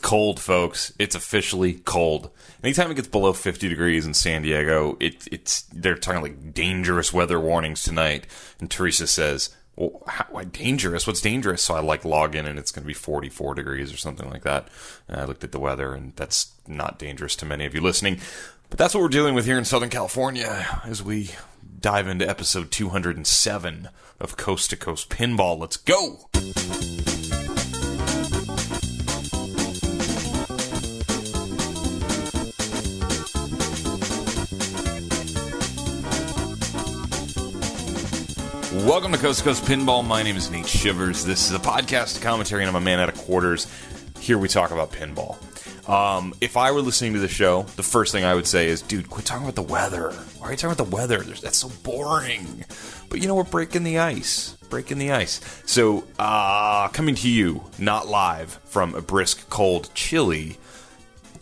cold, folks. It's officially cold. Anytime it gets below 50 degrees in San Diego, they're talking like dangerous weather warnings tonight. And Teresa says, well, why dangerous? What's dangerous? So I log in and it's going to be 44 degrees or something like that. And I looked at the weather and that's not dangerous to many of you listening. But that's what we're dealing with here in Southern California as we dive into episode 207 of Coast to Coast Pinball. Let's go! Welcome to Coast to Coast Pinball. My name is Nate Shivers. This is a podcast, a commentary, and I'm a man out of quarters. Here we talk about pinball. If I were listening to the show, the first thing I would say is, dude, quit talking about the weather. Why are you talking about the weather? That's so boring. But, we're breaking the ice. So, coming to you, not live, from a brisk, cold, chilly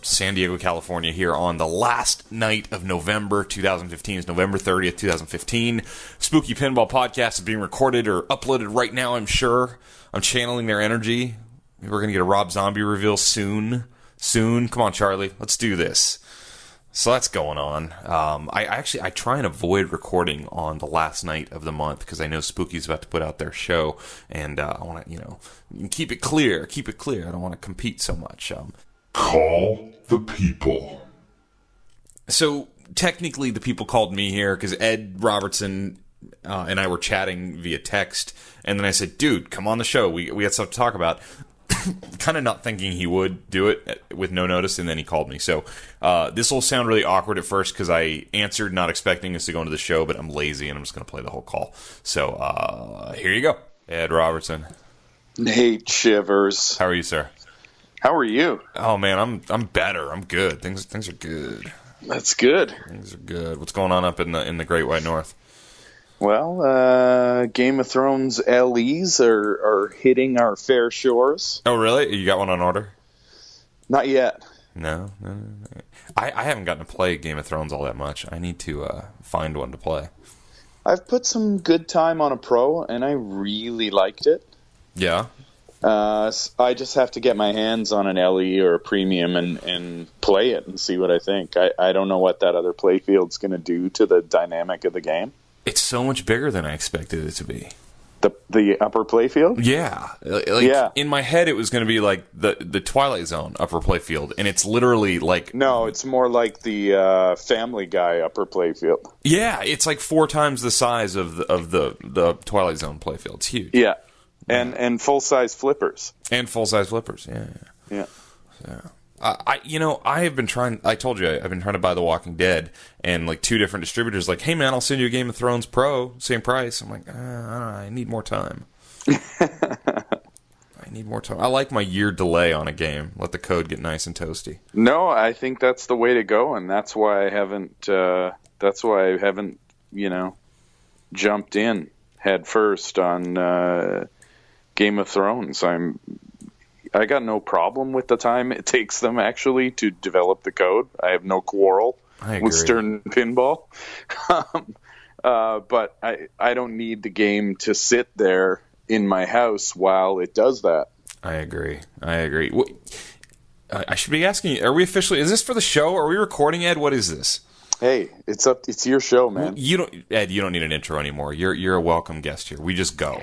San Diego, California, here on the last night of November 2015. It's November 30th, 2015. Spooky Pinball Podcast is being recorded or uploaded right now, I'm sure. I'm channeling their energy. We're going to get a Rob Zombie reveal soon. Come on, Charlie. Let's do this. So that's going on. I try and avoid recording on the last night of the month because I know Spooky's about to put out their show, and I want to, keep it clear. I don't want to compete so much. Call the people. So technically, the people called me here because Ed Robertson and I were chatting via text, and then I said, "Dude, come on the show. We got stuff to talk about." Kind of not thinking he would do it with no notice, and then he called me. So this will sound really awkward at first because I answered not expecting us to go into the show, but I'm lazy and I'm just going to play the whole call. So here you go, Ed Robertson. Nate Shivers. How are you, sir? How are you? Oh man, I'm better. I'm good. Things are good. That's good. Things are good. What's going on up in the Great White North? Well, Game of Thrones LEs are hitting our fair shores. Oh, really? You got one on order? Not yet. No. I haven't gotten to play Game of Thrones all that much. I need to find one to play. I've put some good time on a pro, and I really liked it. Yeah? I just have to get my hands on an LE or a premium and play it and see what I think. I don't know what that other playfield's going to do to the dynamic of the game. It's so much bigger than I expected it to be. The upper playfield? Yeah. Yeah. In my head, it was going to be like the Twilight Zone upper playfield, and it's literally like... No, it's more like the Family Guy upper playfield. Yeah, it's like 4 times the size of the Twilight Zone playfield. It's huge. Yeah. And full-size flippers. And full-size flippers, yeah. I have been trying... I told you, I've been trying to buy The Walking Dead, and like 2 different distributors like, hey man, I'll send you a Game of Thrones Pro, same price. I'm like, I need more time. I like my year delay on a game. Let the code get nice and toasty. No, I think that's the way to go, and that's why I haven't, jumped in head first on... Game of Thrones. I got no problem with the time it takes them actually to develop the code. I have no quarrel with Stern Pinball. But I don't need the game to sit there in my house while it does that. I agree. I should be asking you, are we officially, is this for the show? Are we recording, Ed? What is this? Hey, it's your show, man. Ed, you don't need an intro anymore. You're a welcome guest here. We just go.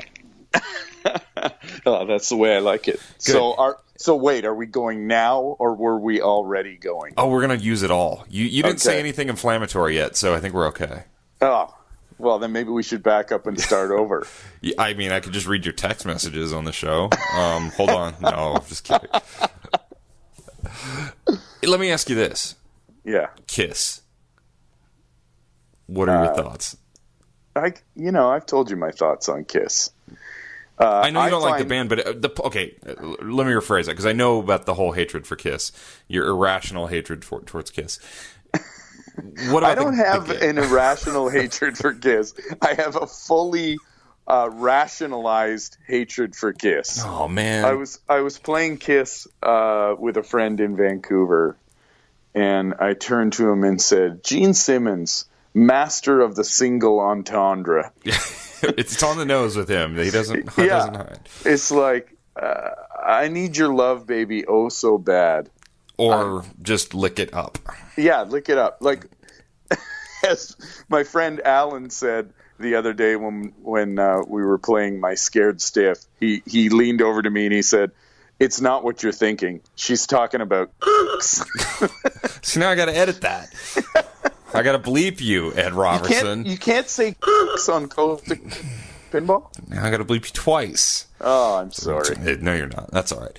Oh, that's the way I like it. Good. So wait, are we going now, or were we already going? Oh, we're going to use it all. You didn't say anything inflammatory yet, so I think we're okay. Oh, well, then maybe we should back up and start over. Yeah, I mean, I could just read your text messages on the show. Hold on. No, just kidding. Let me ask you this. Yeah. Kiss. What are your thoughts? I've told you my thoughts on Kiss. I know you don't like the band, but let me rephrase that, because I know about the whole hatred for Kiss, your irrational hatred towards Kiss. I don't have an irrational hatred for Kiss. I have a fully rationalized hatred for Kiss. Oh man, I was playing Kiss with a friend in Vancouver, and I turned to him and said, "Gene Simmons, master of the single entendre." It's on the nose with him. He doesn't hide. It's like I need your love, baby, oh so bad. Or just lick it up. Yeah, lick it up. Like, as my friend Alan said the other day when we were playing My Scared Stiff, he leaned over to me and he said, "It's not what you're thinking. She's talking about." So now I got to edit that. I got to bleep you, Ed Robertson. You can't say on Coast2Coast Pinball? Now I got to bleep you twice. Oh, I'm sorry. No, you're not. That's all right.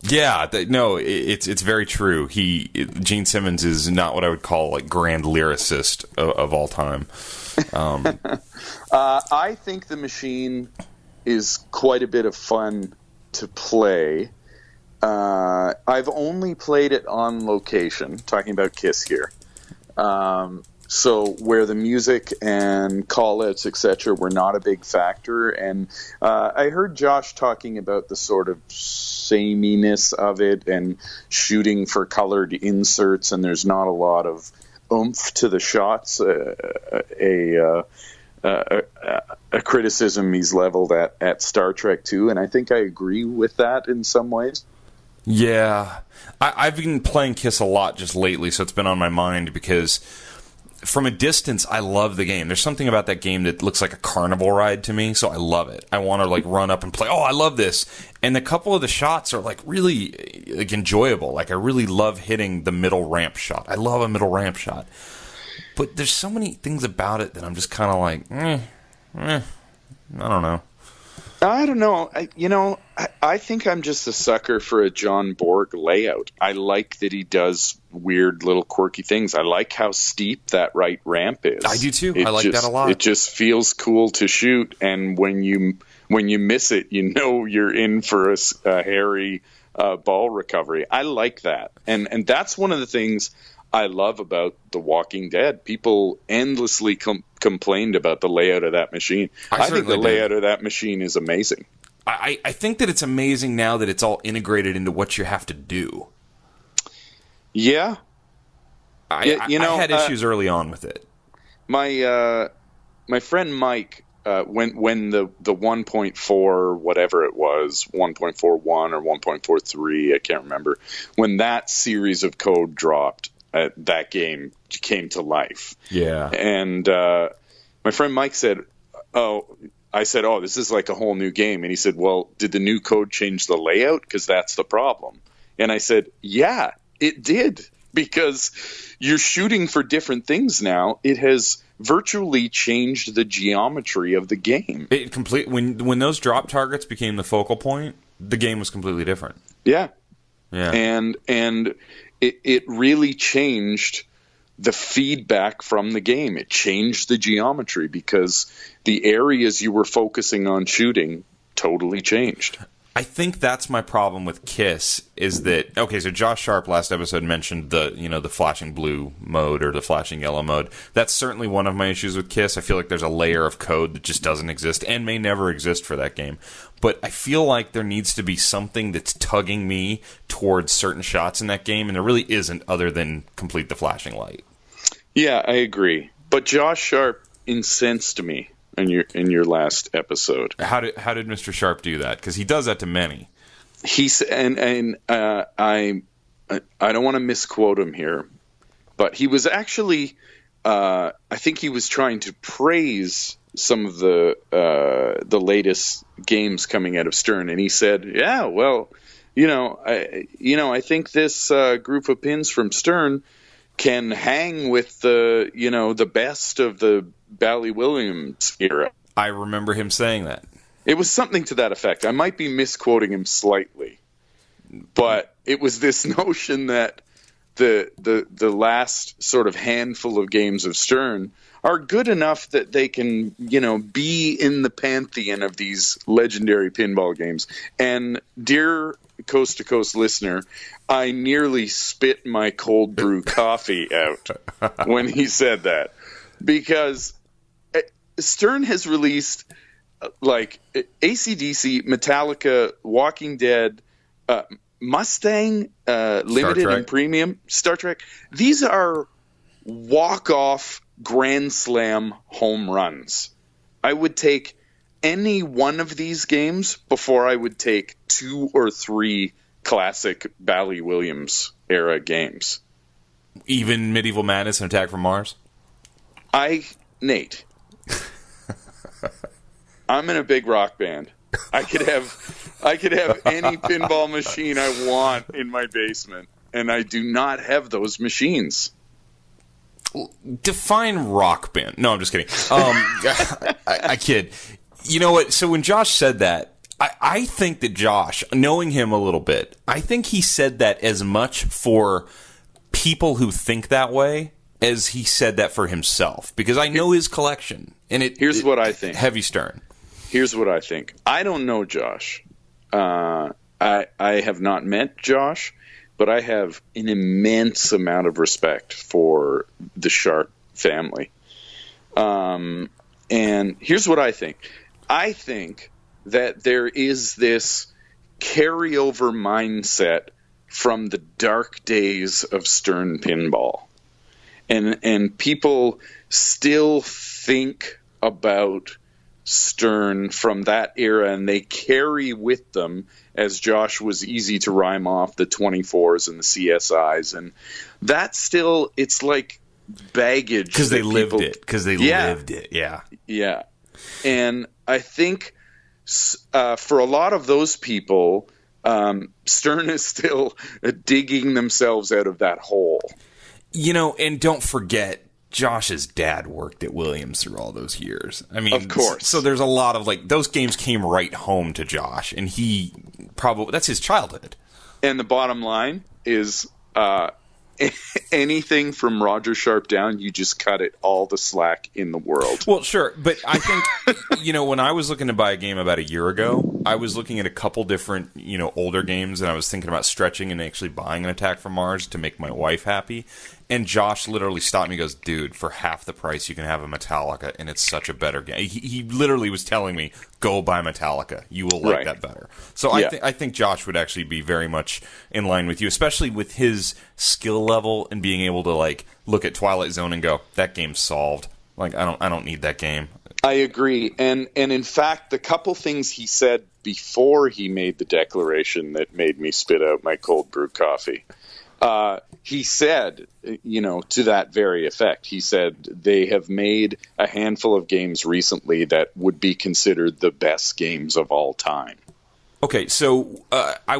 Yeah, it's very true. Gene Simmons is not what I would call like grand lyricist of all time. I think the machine is quite a bit of fun to play. I've only played it on location, talking about Kiss here. So where the music and call-outs, etc., were not a big factor. And I heard Josh talking about the sort of sameness of it and shooting for colored inserts, and there's not a lot of oomph to the shots. A criticism he's leveled at Star Trek 2, and I think I agree with that in some ways. Yeah. I've been playing Kiss a lot just lately, so it's been on my mind because from a distance, I love the game. There's something about that game that looks like a carnival ride to me, so I love it. I want to like run up and play. Oh, I love this. And a couple of the shots are like really like enjoyable. Like I really love hitting the middle ramp shot. I love a middle ramp shot. But there's so many things about it that I'm just kind of like, I don't know. I don't know. I think I'm just a sucker for a John Borg layout. I like that he does weird little quirky things. I like how steep that right ramp is. I do too. I like that a lot. It just feels cool to shoot, and when you miss it, you know you're in for a hairy ball recovery. I like that, and that's one of the things I love about The Walking Dead. People endlessly complained about the layout of that machine. I think the layout of that machine is amazing. I think that it's amazing now that it's all integrated into what you have to do. Yeah. I had issues early on with it. My friend Mike, when the 1.4, whatever it was, 1.41 or 1.43, I can't remember, when that series of code dropped, that game came to life. Yeah. And my friend Mike said, I said, this is like a whole new game. And he said, well, did the new code change the layout? Because that's the problem. And I said, yeah, it did. Because you're shooting for different things now. It has virtually changed the geometry of the game. When those drop targets became the focal point, the game was completely different. Yeah. Yeah. And it really changed the feedback from the game. It changed the geometry because the areas you were focusing on shooting totally changed. I think that's my problem with Kiss is that, okay, so Josh Sharp last episode mentioned the flashing blue mode or the flashing yellow mode. That's certainly one of my issues with Kiss. I feel like there's a layer of code that just doesn't exist and may never exist for that game. But I feel like there needs to be something that's tugging me towards certain shots in that game, and there really isn't other than complete the flashing light. Yeah, I agree. But Josh Sharp incensed me in your last episode. How did Mr. Sharp do that? Because he does that to many. He's I don't want to misquote him here, but he was actually I think he was trying to praise some of the latest games coming out of Stern, and he said, "Yeah, well, I think this group of pins from Stern can hang with the best of the Bally Williams era." I remember him saying that. It was something to that effect. I might be misquoting him slightly, but it was this notion that the last sort of handful of games of Stern are good enough that they can, be in the pantheon of these legendary pinball games. And dear Coast to Coast listener, I nearly spit my cold brew coffee out when he said that, because Stern has released like AC/DC, Metallica, Walking Dead, Mustang, Limited and Premium, Star Trek. These are walk-off Grand Slam home runs. I would take any one of these games before I would take 2 or 3 classic Bally Williams era games. Even Medieval Madness and Attack from Mars? Nate, I'm in a big rock band. I could have any pinball machine I want in my basement, and I do not have those machines. Define rock band. No, I'm just kidding. I kid. You know what? So when Josh said that, I think that Josh, knowing him a little bit, I think he said that as much for people who think that way as he said that for himself. Because I know his collection. And Here's what I think. Heavy Stern. Here's what I think. I don't know Josh. I have not met Josh, but I have an immense amount of respect for the Sharp family. And here's what I think. I think that there is this carryover mindset from the dark days of Stern pinball. And people still think about Stern from that era, and they carry with them, as Josh was easy to rhyme off, the 24s and the CSIs, and that still, it's like baggage because they lived it. Because they lived it. Yeah. And I think for a lot of those people, Stern is still digging themselves out of that hole. You know, and don't forget, Josh's dad worked at Williams through all those years. I mean, of course. So there's a lot of, like, those games came right home to Josh, and he probably, that's his childhood. And the bottom line is, anything from Roger Sharp down, you just cut it all the slack in the world. Well, sure, but I think, you know, when I was looking to buy a game about a year ago, I was looking at a couple different, you know, older games, and I was thinking about stretching and actually buying an Attack from Mars to make my wife happy. And Josh literally stopped me and goes, dude, for half the price you can have a Metallica, and it's such a better game. He literally was telling me, go buy Metallica. You will like that better. So yeah. I think Josh would actually be very much in line with you, especially with his skill level and being able to, like, look at Twilight Zone and go, that game's solved. Like, I don't need that game. I agree. And in fact, the couple things he said before he made the declaration that made me spit out my cold brew coffee, he said, you know, to that very effect, he said they have made a handful of games recently that would be considered the best games of all time. Okay, so I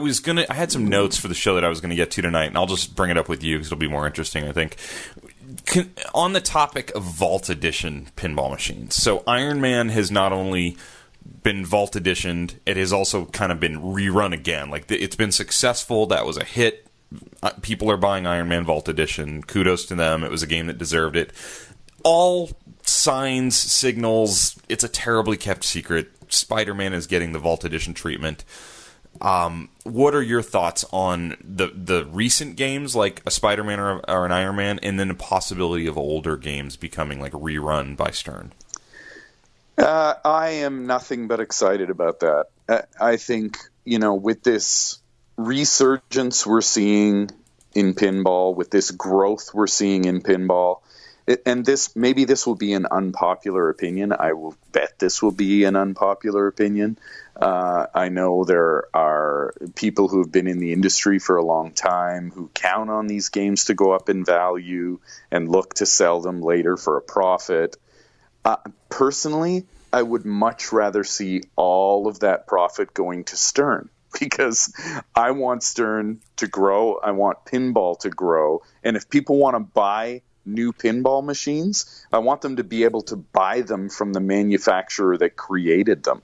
had some notes for the show that I was going to get to tonight, and I'll just bring it up with you because it'll be more interesting, I think. On the topic of Vault Edition pinball machines, so Iron Man has not only been Vault Editioned, it has also kind of been rerun again. Like, it's been successful. That was a hit. People are buying Iron Man Vault Edition. Kudos to them. It was a game that deserved it. All signs, signals, it's a terribly kept secret. Spider-Man is getting the Vault Edition treatment. What are your thoughts on the recent games, like a Spider-Man or an Iron Man, and then the possibility of older games becoming, like, rerun by Stern? I am nothing but excited about that. I think, you know, with this resurgence we're seeing in pinball, with this growth we're seeing in pinball, and maybe this will be an unpopular opinion. I will bet this will be an unpopular opinion. I know there are people who have been in the industry for a long time who count on these games to go up in value and look to sell them later for a profit. Personally, I would much rather see all of that profit going to Stern, because I want Stern to grow. I want pinball to grow. And if people want to buy new pinball machines, I want them to be able to buy them from the manufacturer that created them.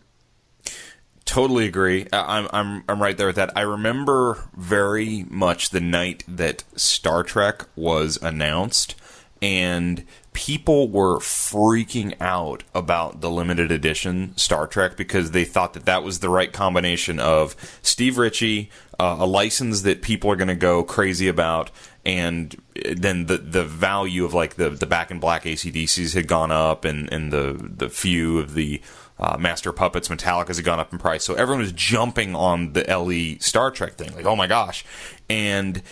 Totally agree. I'm right there with that. I remember very much the night that Star Trek was announced, and people were freaking out about the limited edition Star Trek because they thought that was the right combination of Steve Ritchie, a license that people are going to go crazy about, and then the value of, like, the Back in Black AC/DCs had gone up, and the few of the Master Puppets Metallicas had gone up in price. So everyone was jumping on the LE Star Trek thing, like, oh my gosh. And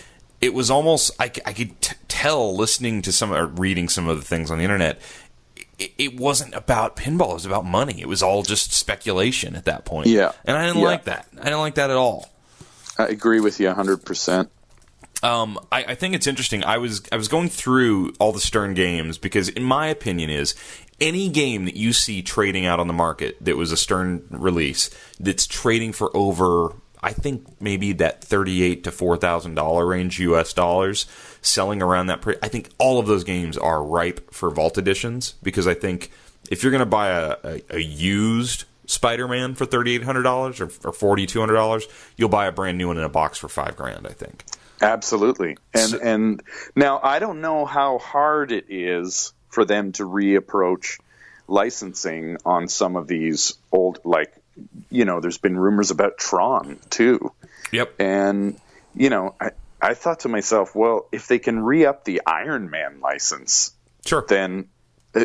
it was almost, I could tell, listening to reading some of the things on the internet, it wasn't about pinball. It was about money. It was all just speculation at that point. Yeah. And I didn't like that. I didn't like that at all. I agree with you 100%. I think it's interesting. I was going through all the Stern games because, in my opinion, is any game that you see trading out on the market that was a Stern release that's trading for over, I think maybe that $38,000 to $4,000 range US dollars, selling around that. I think all of those games are ripe for Vault editions, because I think if you're going to buy a used Spider-Man for $3,800 or $4,200, you'll buy a brand new one in a box for $5,000, I think. Absolutely. And now I don't know how hard it is for them to reapproach licensing on some of these old, like, there's been rumors about Tron too. Yep. And, I thought to myself, well, if they can re-up the Iron Man license, sure, then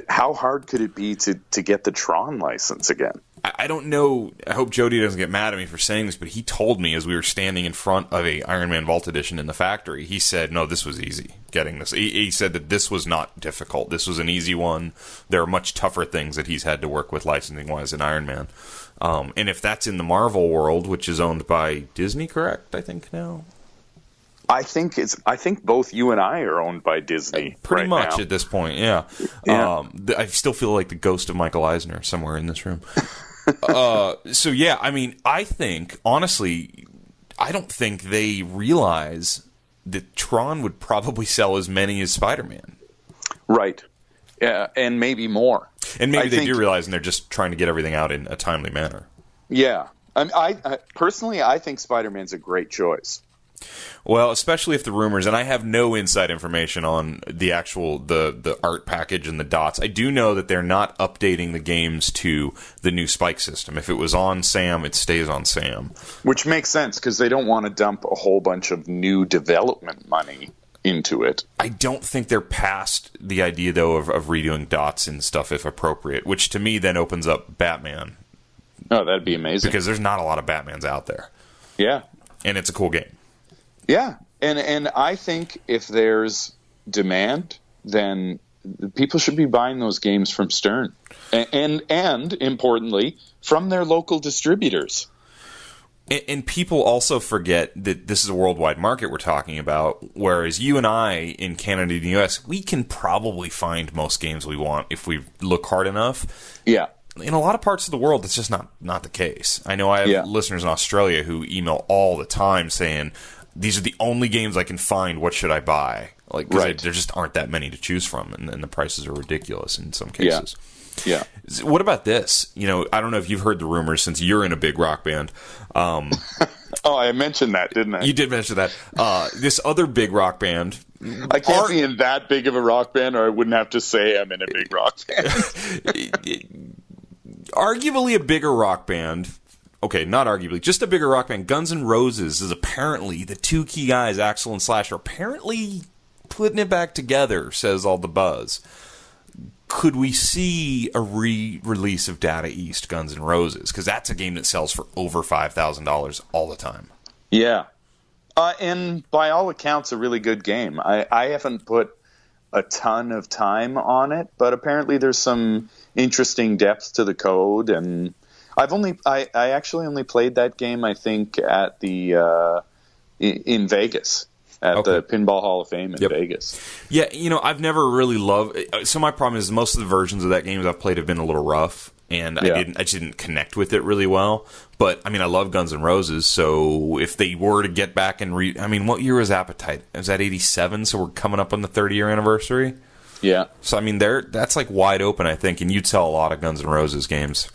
how hard could it be to get the Tron license again? I don't know. I hope Jody doesn't get mad at me for saying this, but he told me as we were standing in front of a Iron Man Vault Edition in the factory, he said, no, this was easy getting this. He said that this was not difficult. This was an easy one. There are much tougher things that he's had to work with licensing-wise in Iron Man. And if that's in the Marvel world, which is owned by Disney, correct, I think now? I think both you and I are owned by Disney. Pretty much now. At this point, yeah. I still feel like the ghost of Michael Eisner somewhere in this room. So yeah, I mean, I think honestly, I don't think they realize that Tron would probably sell as many as Spider-Man. Right. Yeah, and maybe more. And maybe they do realize, and they're just trying to get everything out in a timely manner. Yeah. I personally, I think Spider-Man's a great choice. Well, especially if the rumors, and I have no inside information on the actual the art package and the dots. I do know that they're not updating the games to the new Spike system. If it was on Sam, it stays on Sam. Which makes sense, because they don't want to dump a whole bunch of new development money into it. I don't think they're past the idea, though, of redoing dots and stuff if appropriate, which to me then opens up Batman. Oh, that'd be amazing. Because there's not a lot of Batmans out there. Yeah. And it's a cool game. Yeah, and I think if there's demand, then people should be buying those games from Stern, and importantly, from their local distributors. And people also forget that this is a worldwide market we're talking about, whereas you and I in Canada and the U.S., we can probably find most games we want if we look hard enough. Yeah. In a lot of parts of the world, that's just not the case. I know I have listeners in Australia who email all the time saying, these are the only games I can find. What should I buy? Like, right. There just aren't that many to choose from, and the prices are ridiculous in some cases. Yeah. What about this? I don't know if you've heard the rumors since you're in a big rock band. Oh, I mentioned that, didn't I? You did mention that. This other big rock band. I can't be in that big of a rock band, or I wouldn't have to say I'm in a big rock band. Arguably a bigger rock band. Okay, not arguably, just a bigger rock band. Guns N' Roses is apparently the two key guys, Axl and Slash, are apparently putting it back together, says all the buzz. Could we see a re-release of Data East Guns N' Roses? Because that's a game that sells for over $5,000 all the time. Yeah. And by all accounts, a really good game. I haven't put a ton of time on it, but apparently there's some interesting depth to the code, and I actually only played that game, I think, at the in Vegas at the Pinball Hall of Fame in Vegas. Yeah, I've never really loved. So my problem is most of the versions of that game I've played have been a little rough, and I just didn't connect with it really well. But I mean, I love Guns N' Roses, so if they were to get back and what year was Appetite? Was that 87? So we're coming up on the 30-year anniversary. Yeah. So I mean, that's like wide open, I think, and you'd sell a lot of Guns N' Roses games.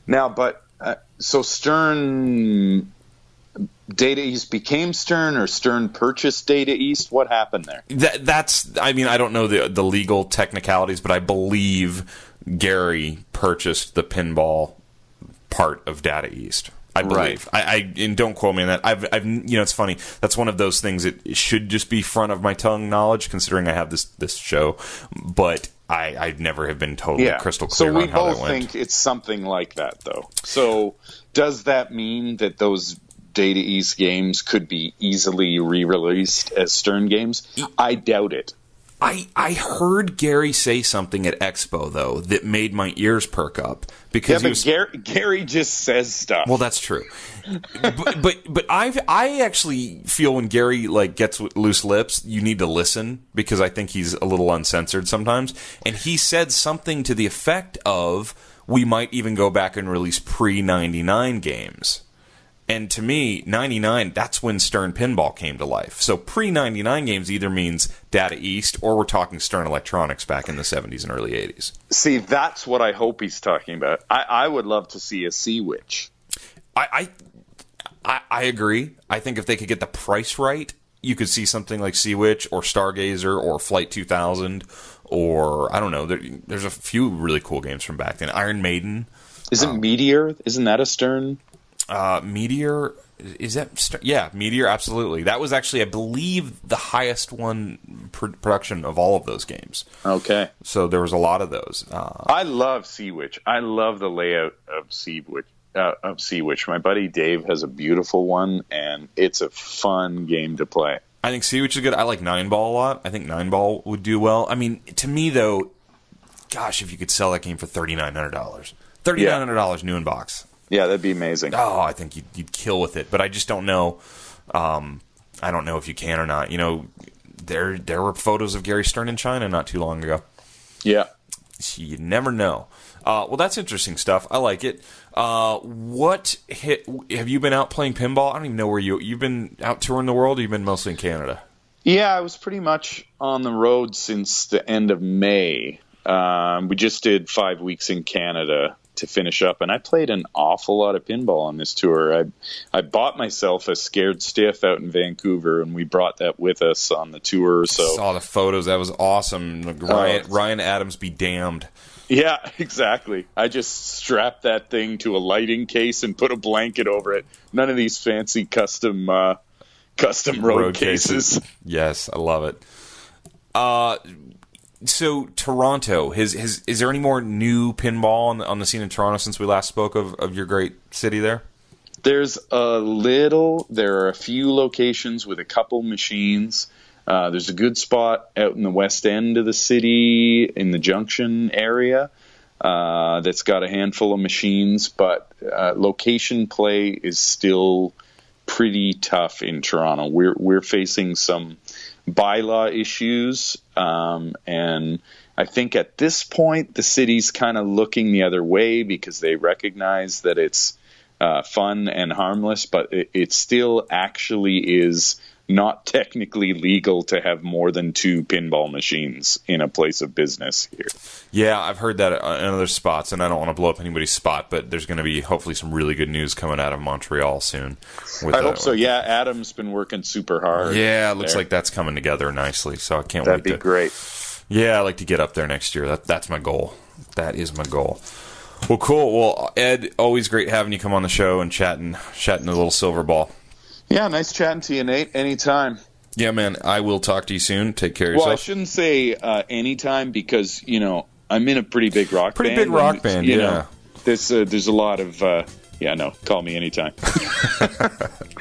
Now, but so Stern, Data East became Stern, or Stern purchased Data East? What happened there? That's. I mean, I don't know the legal technicalities, but I believe Gary purchased the pinball part of Data East. I believe. Right. And don't quote me on that. I've it's funny. That's one of those things that should just be front of my tongue knowledge, considering I have this show, but I never have been totally crystal clear on how that went. So we both think it's something like that, though. So does that mean that those Data East games could be easily re-released as Stern games? I doubt it. I heard Gary say something at Expo, though, that made my ears perk up. Because Gary just says stuff. Well, that's true. but I actually feel when Gary gets loose lips, you need to listen, because I think he's a little uncensored sometimes. And he said something to the effect of, we might even go back and release pre-99 games. And to me, 99, that's when Stern Pinball came to life. So pre-99 games either means Data East, or we're talking Stern Electronics back in the 70s and early 80s. See, that's what I hope he's talking about. I would love to see a Sea Witch. I agree. I think if they could get the price right, you could see something like Sea Witch or Stargazer or Flight 2000, or I don't know. There's a few really cool games from back then. Iron Maiden. Isn't Meteor? Isn't that a Stern? Meteor, is that? Yeah, Meteor, absolutely. That was actually, I believe, the highest one production of all of those games. Okay. So there was a lot of those. I love Sea Witch. I love the layout of Sea Witch. My buddy Dave has a beautiful one, and it's a fun game to play. I think Sea Witch is good. I like 9-Ball a lot. I think 9-Ball would do well. I mean, to me, though, gosh, if you could sell that game for $3,900. $3,900 new in box. Yeah, that'd be amazing. Oh, I think you'd kill with it, but I just don't know. I don't know if you can or not. You know, there were photos of Gary Stern in China not too long ago. Yeah, you never know. Well, that's interesting stuff. I like it. Have you been out playing pinball? I don't even know where you've been out touring the world. Or you've been mostly in Canada. Yeah, I was pretty much on the road since the end of May. We just did 5 weeks in Canada to finish up, and I played an awful lot of pinball on this tour. I bought myself a Scared Stiff out in Vancouver, and we brought that with us on the tour. So I saw the photos. That was awesome. Ryan Adams be damned. Yeah, exactly. I just strapped that thing to a lighting case and put a blanket over it. None of these fancy custom road cases. Yes, I love it. So Toronto, is there any more new pinball on the scene in Toronto since we last spoke of your great city there? There's a little. There are a few locations with a couple machines. There's a good spot out in the west end of the city in the Junction area that's got a handful of machines, but location play is still pretty tough in Toronto. We're facing some bylaw issues, and I think at this point the city's kind of looking the other way because they recognize that it's fun and harmless, but it still actually is not technically legal to have more than 2 pinball machines in a place of business here. Yeah, I've heard that in other spots, and I don't want to blow up anybody's spot, but there's going to be hopefully some really good news coming out of Montreal soon. I hope so. Yeah, Adam's been working super hard. Yeah, it looks like that's coming together nicely, so I can't wait. That'd be great. Yeah, I'd like to get up there next year. That's my goal. That is my goal. Well, cool. Well, Ed, always great having you come on the show and chatting a little silver ball. Yeah, nice chatting to you, Nate. Anytime. Yeah, man. I will talk to you soon. Take care of yourself. Well, I shouldn't say anytime because, I'm in a pretty big rock band. Pretty big rock band, yeah. There's a lot of, call me anytime.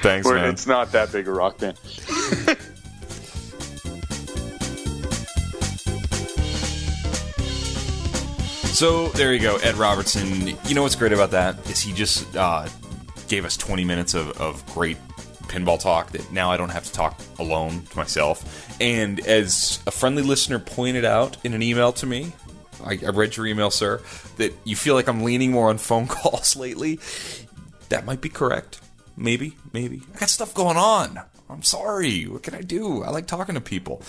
Thanks, man. It's not that big a rock band. So, there you go, Ed Robertson. You know what's great about that is he just gave us 20 minutes of great pinball talk that now I don't have to talk alone to myself. And as a friendly listener pointed out in an email to me, I read your email, sir, that you feel like I'm leaning more on phone calls lately. That might be correct. Maybe. I got stuff going on. I'm sorry. What can I do? I like talking to people.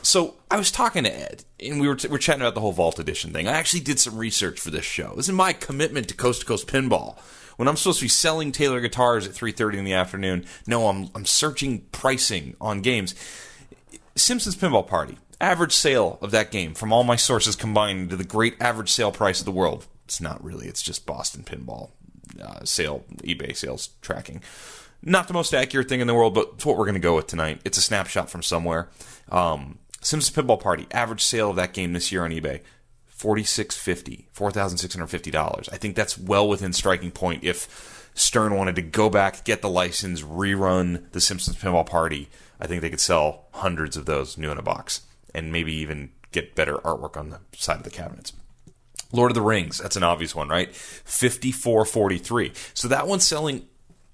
So I was talking to Ed, and we're chatting about the whole Vault Edition thing. I actually did some research for this show. This is my commitment to Coast Pinball. When I'm supposed to be selling Taylor guitars at 3:30 in the afternoon, no, I'm searching pricing on games. Simpsons Pinball Party. Average sale of that game from all my sources combined into the great average sale price of the world. It's not really. It's just Boston Pinball eBay sales tracking. Not the most accurate thing in the world, but it's what we're going to go with tonight. It's a snapshot from somewhere. Simpsons Pinball Party. Average sale of that game this year on eBay. $4,650. I think that's well within striking point if Stern wanted to go back, get the license, rerun the Simpsons Pinball Party. I think they could sell hundreds of those new in a box. and maybe even get better artwork on the side of the cabinets. Lord of the Rings, that's an obvious one, right? $54.43. So that one's selling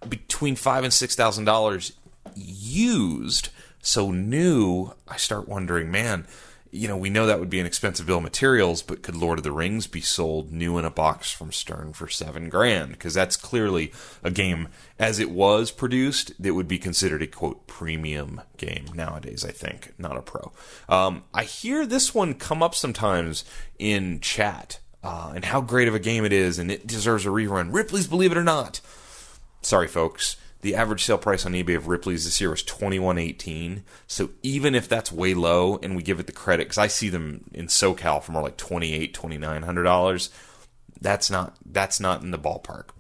between $5,000 and $6,000 used. So new, I start wondering, man, we know that would be an expensive bill of materials, but could Lord of the Rings be sold new in a box from Stern for $7,000? Because that's clearly a game, as it was produced, that would be considered a, quote, premium game nowadays, I think, not a pro. I hear this one come up sometimes in chat, and how great of a game it is, and it deserves a rerun. Ripley's Believe It or Not. Sorry, folks. The average sale price on eBay of Ripley's this year was $21.18. So even if that's way low, and we give it the credit, because I see them in SoCal for more like $2,800, $2,900, that's not in the ballpark.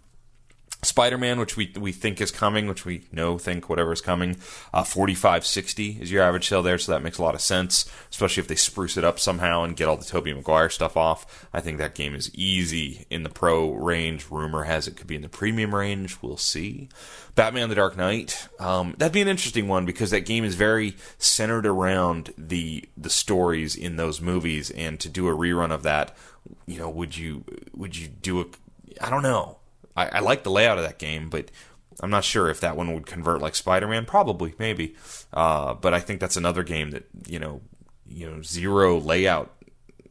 Spider-Man, which we think is coming, which we think whatever is coming, $45.60 is your average sale there, so that makes a lot of sense, especially if they spruce it up somehow and get all the Tobey Maguire stuff off. I think that game is easy in the pro range. Rumor has it could be in the premium range. We'll see. Batman the Dark Knight, that'd be an interesting one because that game is very centered around the stories in those movies, and to do a rerun of that, would you do a, I don't know. I like the layout of that game, but I'm not sure if that one would convert like Spider-Man. Probably, maybe. But I think that's another game that, zero layout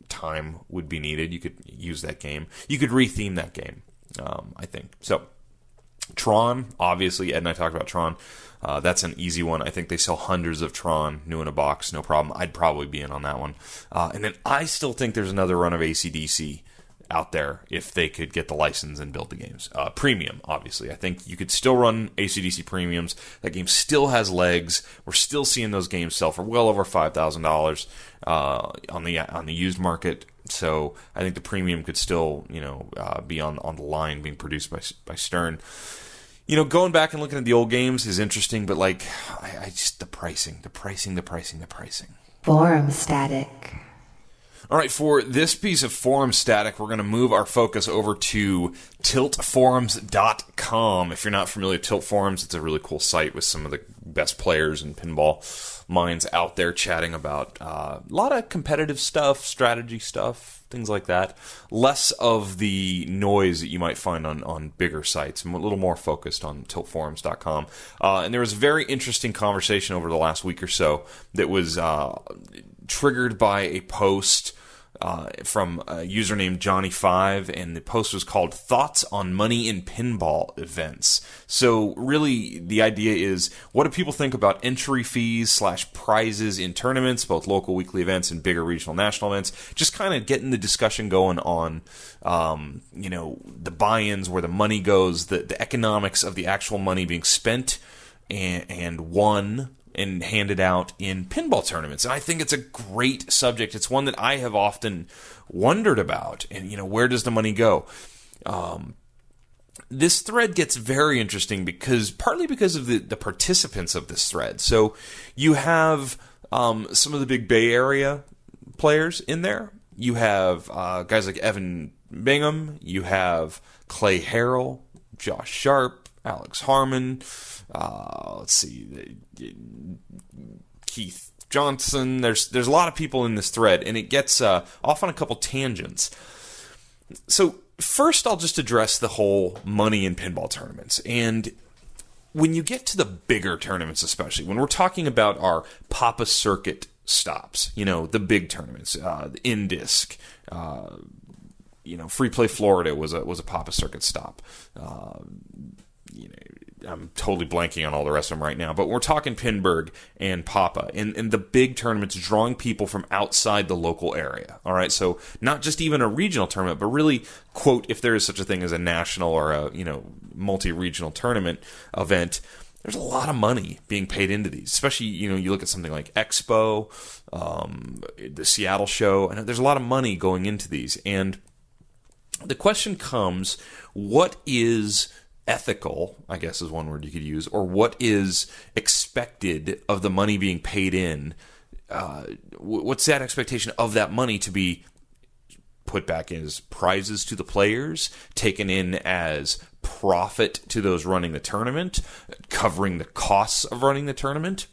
time would be needed. You could use that game. You could retheme that game, I think. So, Tron, obviously, Ed and I talked about Tron. That's an easy one. I think they sell hundreds of Tron new in a box, no problem. I'd probably be in on that one. And then I still think there's another run of AC/DC out there if they could get the license and build the games. Premium, obviously. I think you could still run AC/DC premiums. That game still has legs. We're still seeing those games sell for well over $5,000 on the used market. So I think the premium could still, be on the line being produced by Stern. Going back and looking at the old games is interesting, but I just the pricing. Forum static. All right, for this piece of forum static, we're going to move our focus over to tiltforums.com. If you're not familiar with Tilt Forums, it's a really cool site with some of the best players and pinball minds out there chatting about a lot of competitive stuff, strategy stuff, things like that. Less of the noise that you might find on bigger sites, and a little more focused on tiltforums.com. And there was a very interesting conversation over the last week or so that was triggered by a post from a user named Johnny5, and the post was called Thoughts on Money in Pinball Events. So really the idea is, what do people think about entry fees / prizes in tournaments, both local weekly events and bigger regional national events? Just kind of getting the discussion going on the buy-ins, where the money goes, the economics of the actual money being spent and won and handed out in pinball tournaments. And I think it's a great subject. It's one that I have often wondered about. And, where does the money go? This thread gets very interesting partly because of the participants of this thread. So you have some of the big Bay Area players in there. You have guys like Evan Bingham. You have Clay Harrell, Josh Sharp, Alex Harmon. Let's see, Keith Johnson. There's a lot of people in this thread, and it gets off on a couple tangents. So first, I'll just address the whole money in pinball tournaments. And when you get to the bigger tournaments, especially when we're talking about our Papa Circuit stops, the big tournaments, the In-Disc, Free Play Florida was a Papa Circuit stop. I'm totally blanking on all the rest of them right now, but we're talking Pinburg and Papa, and the big tournaments drawing people from outside the local area. All right, so not just even a regional tournament, but really, quote, if there is such a thing as a national or a multi-regional tournament event, there's a lot of money being paid into these. Especially, you look at something like Expo, the Seattle show, and there's a lot of money going into these. And the question comes, what is ethical, I guess is one word you could use, or what is expected of the money being paid in? What's that expectation of that money to be put back as prizes to the players, taken in as profit to those running the tournament, covering the costs of running the tournament?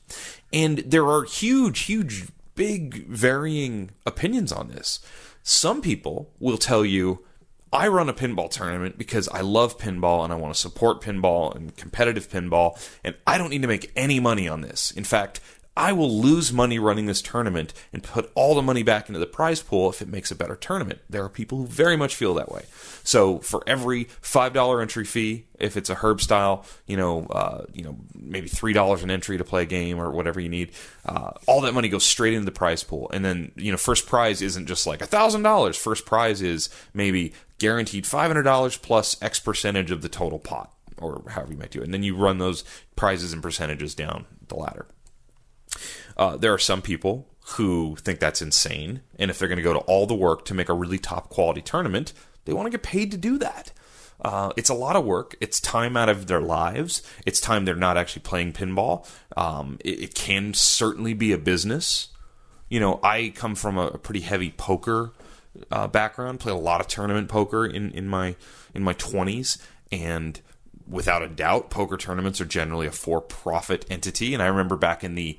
And there are huge big varying opinions on this. Some people will tell you, I run a pinball tournament because I love pinball and I want to support pinball and competitive pinball, and I don't need to make any money on this. In fact, I will lose money running this tournament and put all the money back into the prize pool if it makes a better tournament. There are people who very much feel that way. So for every $5 entry fee, if it's a Herb style, maybe $3 an entry to play a game or whatever you need, all that money goes straight into the prize pool. And then, first prize isn't just like $1,000. First prize is maybe guaranteed $500 plus X percentage of the total pot, or however you might do it. And then you run those prizes and percentages down the ladder. There are some people who think that's insane, and if they're going to go to all the work to make a really top quality tournament, they want to get paid to do that. It's a lot of work. It's time out of their lives. It's time they're not actually playing pinball. It can certainly be a business. I come from a pretty heavy poker background. Played a lot of tournament poker in my 20s, and without a doubt, poker tournaments are generally a for-profit entity. And I remember back in the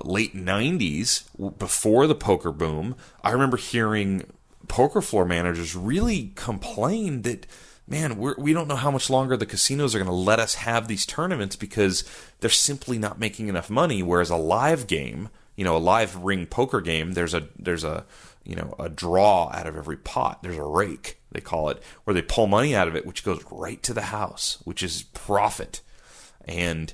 late 90s, before the poker boom, I remember hearing poker floor managers really complain that, man, we don't know how much longer the casinos are going to let us have these tournaments because they're simply not making enough money. Whereas a live game, a live ring poker game, there's a draw out of every pot. There's a rake, they call it, where they pull money out of it, which goes right to the house, which is profit. And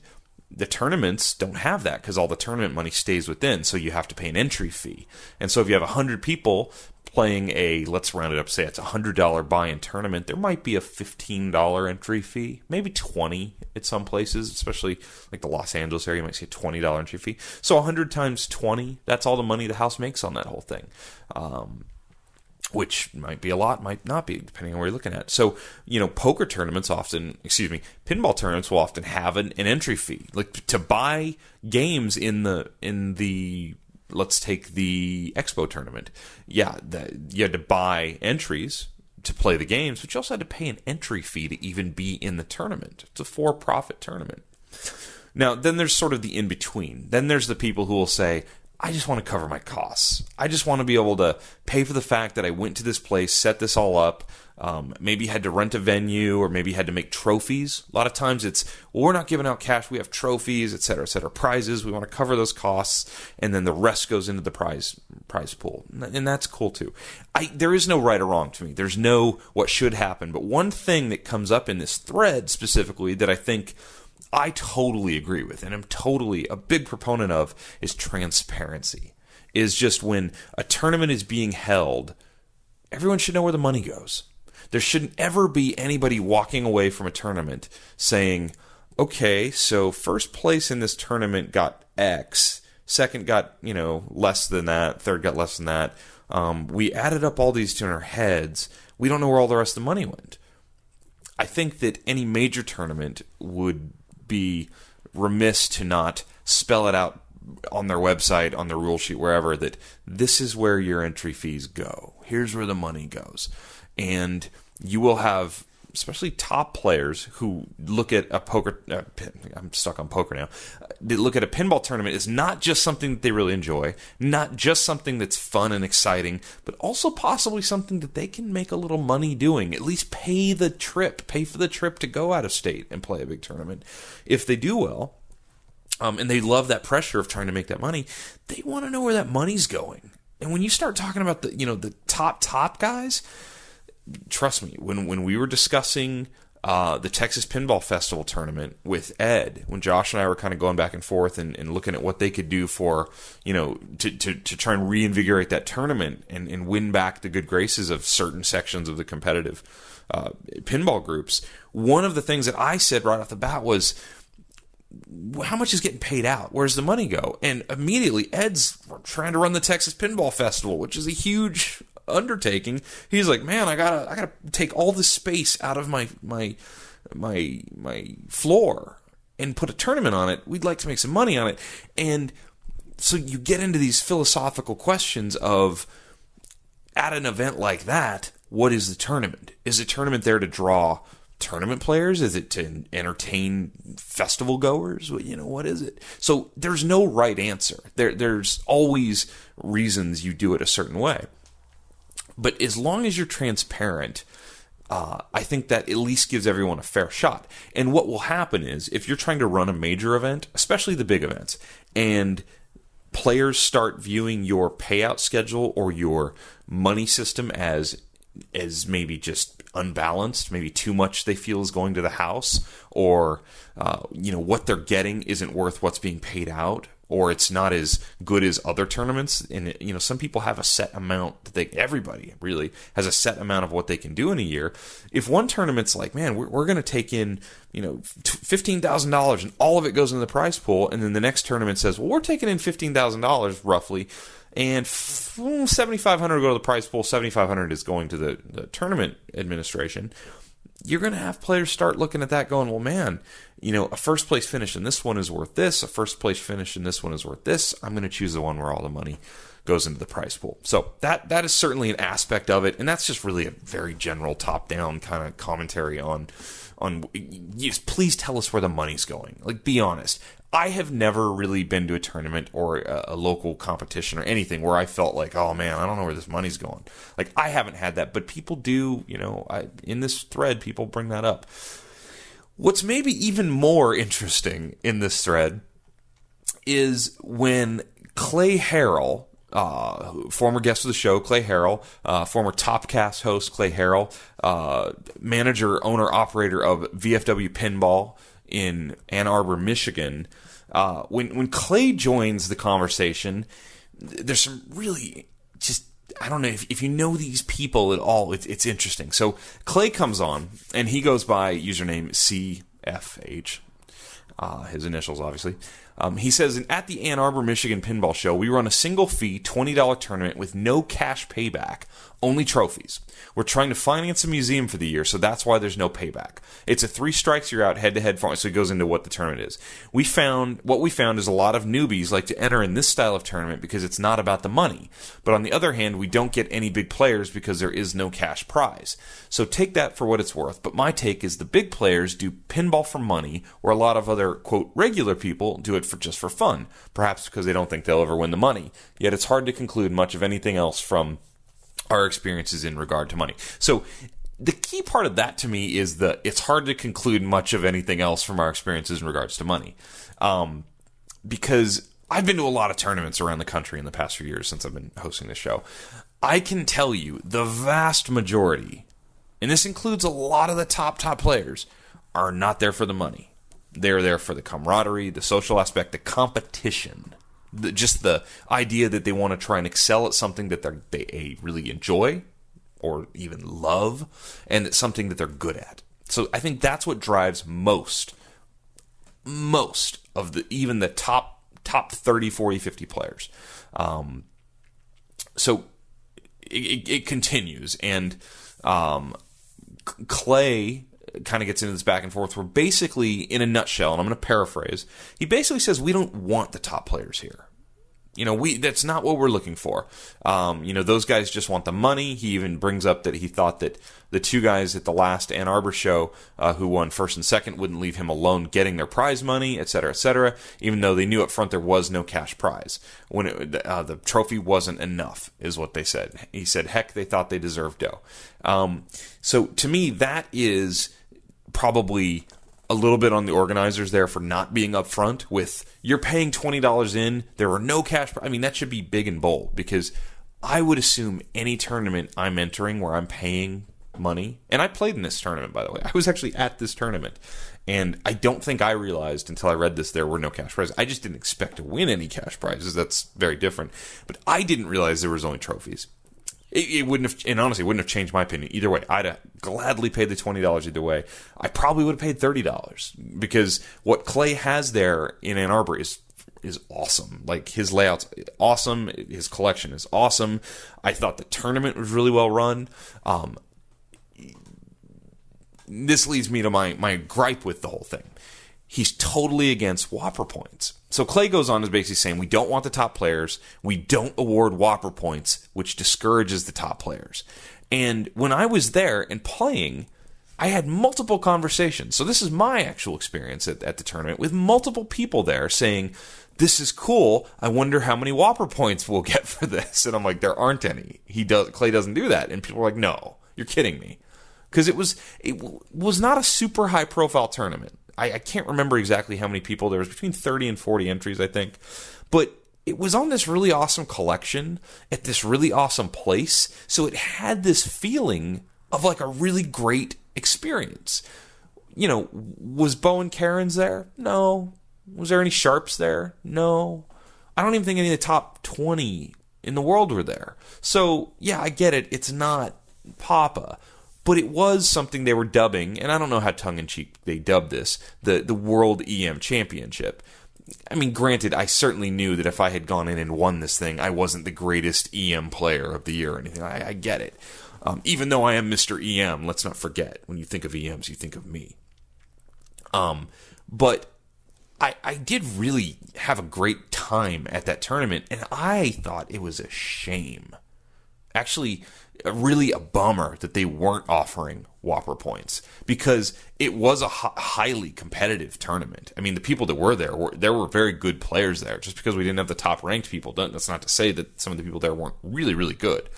the tournaments don't have that because all the tournament money stays within, so you have to pay an entry fee. And so if you have 100 people playing let's round it up, say it's a $100 buy-in tournament, there might be a $15 entry fee, maybe $20 at some places, especially like the Los Angeles area, you might see a $20 entry fee. So 100 times 20, that's all the money the house makes on that whole thing. Which might be a lot, might not be, depending on where you're looking at. So, pinball tournaments will often have an entry fee. Like to buy games in the let's take the Expo tournament. Yeah, you had to buy entries to play the games, but you also had to pay an entry fee to even be in the tournament. It's a for-profit tournament. Now, then there's sort of the in-between. Then there's the people who will say, I just want to cover my costs. I just want to be able to pay for the fact that I went to this place, set this all up, maybe had to rent a venue, or maybe had to make trophies. A lot of times it's, we're not giving out cash, we have trophies, et cetera, prizes. We want to cover those costs, and then the rest goes into the prize pool. And that's cool too. There is no right or wrong to me. There's no what should happen. But one thing that comes up in this thread specifically that I think I totally agree with, and I'm totally a big proponent of, is transparency. Is just when a tournament is being held, everyone should know where the money goes. There shouldn't ever be anybody walking away from a tournament saying, okay, so first place in this tournament got X, second got, less than that, third got less than that. We added up all these in our heads. We don't know where all the rest of the money went. I think that any major tournament would be remiss to not spell it out on their website, on their rule sheet, wherever, that this is where your entry fees go. Here's where the money goes. And you will have, especially top players who look at a poker, I'm stuck on poker now, they look at a pinball tournament as not just something that they really enjoy, not just something that's fun and exciting, but also possibly something that they can make a little money doing, at least pay for the trip to go out of state and play a big tournament. If they do well, and they love that pressure of trying to make that money, they want to know where that money's going. And when you start talking about the top guys, trust me, when we were discussing the Texas Pinball Festival tournament with Ed, when Josh and I were kind of going back and forth and looking at what they could do for, to try and reinvigorate that tournament and win back the good graces of certain sections of the competitive pinball groups, one of the things that I said right off the bat was, how much is getting paid out? Where's the money go? And immediately Ed's trying to run the Texas Pinball Festival, which is a huge undertaking. He's like, man, I gotta take all this space out of my floor and put a tournament on it. We'd like to make some money on it. And so you get into these philosophical questions of, at an event like that, what is the tournament? Is the tournament there to draw tournament players? Is it to entertain festival goers? What is it? So there's no right answer. There's always reasons you do it a certain way. But as long as you're transparent, I think that at least gives everyone a fair shot. And what will happen is, if you're trying to run a major event, especially the big events, and players start viewing your payout schedule or your money system as maybe just unbalanced, maybe too much they feel is going to the house, or what they're getting isn't worth what's being paid out, or it's not as good as other tournaments. And some people have a set amount that everybody really has a set amount of what they can do in a year. If one tournament's like, man, we're going to take in $15,000 and all of it goes into the prize pool, and then the next tournament says, well, we're taking in $15,000 roughly, and $7,500 go to the prize pool, $7,500 is going to the tournament administration. You're going to have players start looking at that going, well, man, a first place finish in this one is worth this. A first place finish in this one is worth this. I'm going to choose the one where all the money goes into the prize pool. So that is certainly an aspect of it. And that's just really a very general top-down kind of commentary on yes, please tell us where the money's going. Like, be honest. I have never really been to a tournament or a local competition or anything where I felt like, oh man, I don't know where this money's going. Like, I haven't had that, but people do, in this thread, people bring that up. What's maybe even more interesting in this thread is when Clay Harrell, former guest of the show, Clay Harrell, former Topcast host, Clay Harrell, manager, owner, operator of VFW Pinball in Ann Arbor, Michigan. When Clay joins the conversation, there's some really just, I don't know if you know these people at all, it's interesting. So Clay comes on, and he goes by username CFH, his initials obviously. He says, at the Ann Arbor, Michigan Pinball Show, we run a single fee $20 tournament with no cash payback, only trophies. We're trying to finance a museum for the year, so that's why there's no payback. It's a 3 strikes you're out head-to-head format, so it goes into what the tournament is. What we found is a lot of newbies like to enter in this style of tournament because it's not about the money. But on the other hand, we don't get any big players because there is no cash prize. So take that for what it's worth. But my take is the big players do pinball for money, where a lot of other, quote, regular people do it just for fun, perhaps because they don't think they'll ever win the money. Yet it's hard to conclude much of anything else from our experiences in regard to money. So the key part of that to me is it's hard to conclude much of anything else from our experiences in regards to money. Because I've been to a lot of tournaments around the country in the past few years since I've been hosting this show. I can tell you the vast majority, and this includes a lot of the top players, are not there for the money. They're there for the camaraderie, the social aspect, the competition, just the idea that they want to try and excel at something that they really enjoy or even love, and it's something that they're good at. So I think that's what drives most of even the top 30, 40, 50 players. So it continues, and Clay kind of gets into this back and forth where basically, in a nutshell, and I'm going to paraphrase, he basically says we don't want the top players here. That's not what we're looking for. Those guys just want the money. He even brings up that he thought that the 2 guys at the last Ann Arbor show who won first and second wouldn't leave him alone getting their prize money, et cetera, even though they knew up front there was no cash prize. When the trophy wasn't enough, is what they said. He said, heck, they thought they deserved dough. So to me, that is probably a little bit on the organizers there for not being upfront with, you're paying $20 in, there were no cash. I mean, that should be big and bold, because I would assume any tournament I'm entering where I'm paying money, and I played in this tournament, by the way. I was actually at this tournament, and I don't think I realized until I read this there were no cash prizes. I just didn't expect to win any cash prizes. That's very different. But I didn't realize there was only trophies. It wouldn't have, and honestly, it wouldn't have changed my opinion either way. I'd have gladly paid the $20 either way. I probably would have paid $30, because what Clay has there in Ann Arbor is awesome. Like, his layout's awesome. His collection is awesome. I thought the tournament was really well run. This leads me to my gripe with the whole thing. He's totally against Whopper points. So Clay goes on as basically saying, we don't want the top players. We don't award Whopper points, which discourages the top players. And when I was there and playing, I had multiple conversations. So this is my actual experience at the tournament with multiple people there saying, this is cool. I wonder how many Whopper points we'll get for this. And I'm like, there aren't any. Clay doesn't do that. And people are like, no, you're kidding me. Because it was not a super high profile tournament. I can't remember exactly how many people. There was between 30 and 40 entries, I think. But it was on this really awesome collection at this really awesome place. So it had this feeling of like a really great experience. You know, was Bo and Karen's there? No. Was there any Sharps there? No. I don't even think any of the top 20 in the world were there. So, yeah, I get it. It's not Papa. But it was something they were dubbing, and I don't know how tongue-in-cheek they dubbed this, the World EM Championship. I mean, granted, I certainly knew that if I had gone in and won this thing, I wasn't the greatest EM player of the year or anything. I get it. Even though I am Mr. EM, let's not forget, when you think of EMs, you think of me. But I did really have a great time at that tournament, and I thought it was a shame. Actually, really a bummer that they weren't offering Whopper points, because it was a highly competitive tournament. I mean, the people that were there were very good players there. Just because we didn't have the top-ranked people, that's not to say that some of the people there weren't really, really good.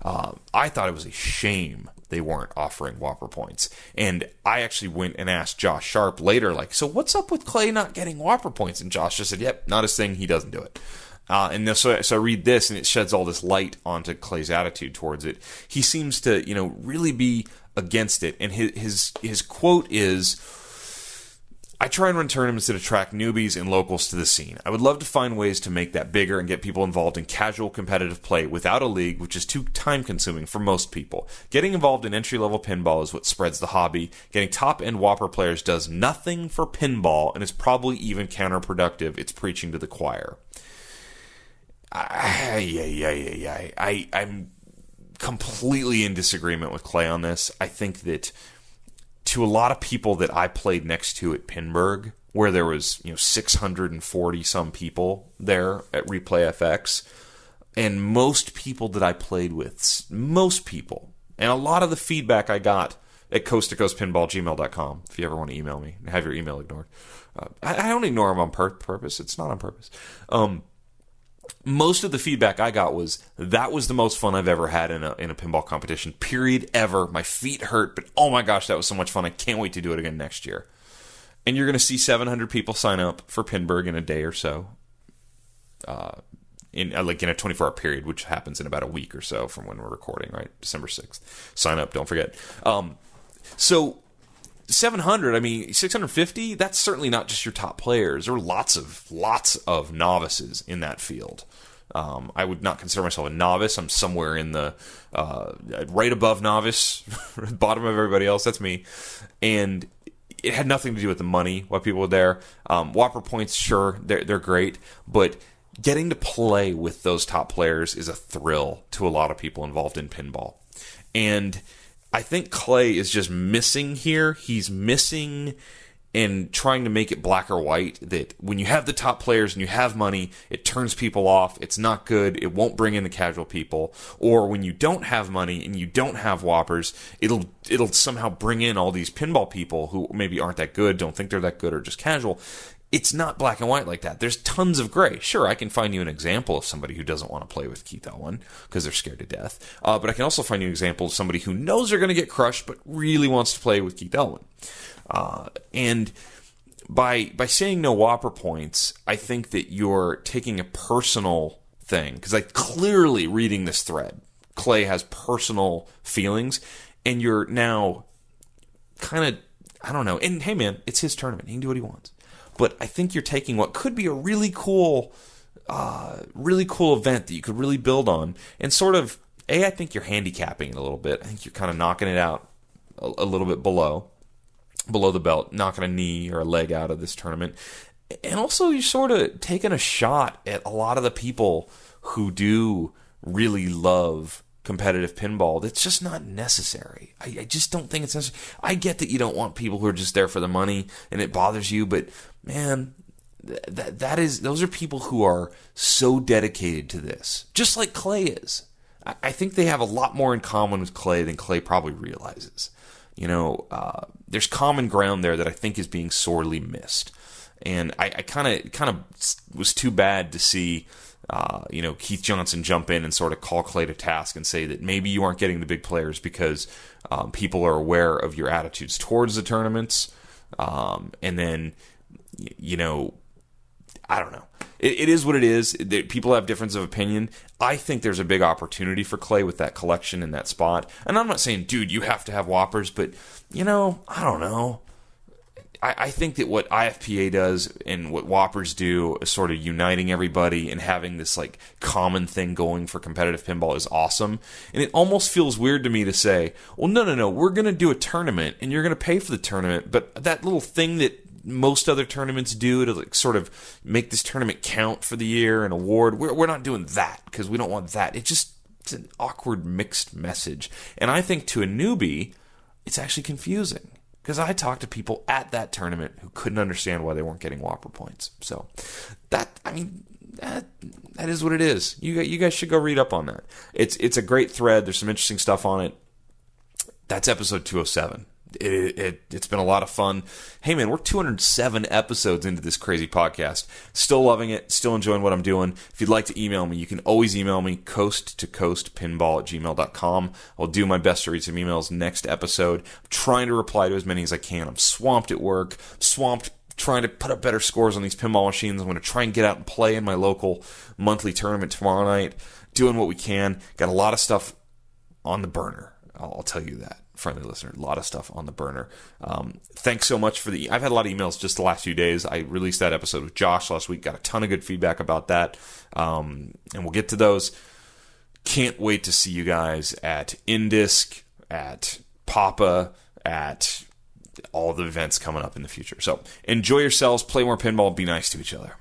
I thought it was a shame they weren't offering Whopper points. And I actually went and asked Josh Sharp later, like, so what's up with Clay not getting Whopper points? And Josh just said, yep, not his thing. He doesn't do it. So I read this, and it sheds all this light onto Clay's attitude towards it. He seems to, really be against it. And his quote is, I try and run tournaments that attract newbies and locals to the scene. I would love to find ways to make that bigger and get people involved in casual competitive play without a league, which is too time-consuming for most people. Getting involved in entry-level pinball is what spreads the hobby. Getting top-end Whopper players does nothing for pinball and is probably even counterproductive. It's preaching to the choir. I'm completely in disagreement with Clay on this. I think that to a lot of people that I played next to at Pinburg, where there was 640 some people there at Replay FX, and most people that I played with, and a lot of the feedback I got at coast2coastpinball@gmail.com, if you ever want to email me and have your email ignored. I don't ignore them on purpose. It's not on purpose. Most of the feedback I got was, that was the most fun I've ever had in a pinball competition, period, ever. My feet hurt, but oh my gosh, that was so much fun. I can't wait to do it again next year. And you're going to see 700 people sign up for Pinburg in a day or so, in a 24-hour period, which happens in about a week or so from when we're recording, right? December 6th. Sign up, don't forget. So 700, 650, that's certainly not just your top players. There were lots of novices in that field. I would not consider myself a novice. I'm somewhere in the right above novice, bottom of everybody else. That's me. And it had nothing to do with the money, why people were there. Whopper points, sure, they're great, but getting to play with those top players is a thrill to a lot of people involved in pinball. And I think Clay is just missing here. He's missing in trying to make it black or white, that when you have the top players and you have money, it turns people off. It's not good. It won't bring in the casual people. Or when you don't have money and you don't have Whoppers, it'll somehow bring in all these pinball people who maybe aren't that good, don't think they're that good, or just casual. It's not black and white like that. There's tons of gray. Sure, I can find you an example of somebody who doesn't want to play with Keith Elwin because they're scared to death. But I can also find you an example of somebody who knows they're going to get crushed but really wants to play with Keith Elwin. And by saying no Whopper points, I think that you're taking a personal thing. Because clearly reading this thread, Clay has personal feelings, and you're now kind of, I don't know. And hey man, it's his tournament. He can do what he wants. But I think you're taking what could be a really cool event that you could really build on, and sort of, I think you're handicapping it a little bit. I think you're kind of knocking it out a little bit below the belt, knocking a knee or a leg out of this tournament. And also you're sort of taking a shot at a lot of the people who do really love competitive pinball. That's just not necessary. I just don't think it's necessary. I get that you don't want people who are just there for the money and it bothers you, but man, those are people who are so dedicated to this, just like Clay is. I think they have a lot more in common with Clay than Clay probably realizes. there's common ground there that I think is being sorely missed. And I kind of was too bad to see, Keith Johnson jump in and sort of call Clay to task and say that maybe you aren't getting the big players because people are aware of your attitudes towards the tournaments. And then, I don't know. It is what it is. People have difference of opinion. I think there's a big opportunity for Clay with that collection in that spot. And I'm not saying, dude, you have to have Whoppers, but, I don't know. I think that what IFPA does and what Whoppers do is sort of uniting everybody and having this like common thing going for competitive pinball is awesome. And it almost feels weird to me to say, well, no, we're going to do a tournament and you're going to pay for the tournament. But that little thing that most other tournaments do to like sort of make this tournament count for the year and award, we're not doing that because we don't want that. It's an awkward mixed message. And I think to a newbie, it's actually confusing. Because I talked to people at that tournament who couldn't understand why they weren't getting Whopper points. So that is what it is. You guys should go read up on that. It's a great thread. There's some interesting stuff on it. That's episode 207. It's been a lot of fun. Hey man, we're 207 episodes into this crazy podcast. Still loving it. Still enjoying what I'm doing. If you'd like to email me, you can always email me, coast2coastpinball@gmail.com. I'll do my best to read some emails next episode. I'm trying to reply to as many as I can. I'm swamped at work. Swamped trying to put up better scores on these pinball machines. I'm going to try and get out and play in my local monthly tournament tomorrow night. Doing what we can. Got a lot of stuff on the burner. I'll tell you that. Friendly listener, a lot of stuff on the burner. Thanks so much I've had a lot of emails just the last few days. I released that episode with Josh last week, got a ton of good feedback about that, and we'll get to those. Can't wait to see you guys at Indisc, at Papa, at all the events coming up in the future. So enjoy yourselves, play more pinball, be nice to each other.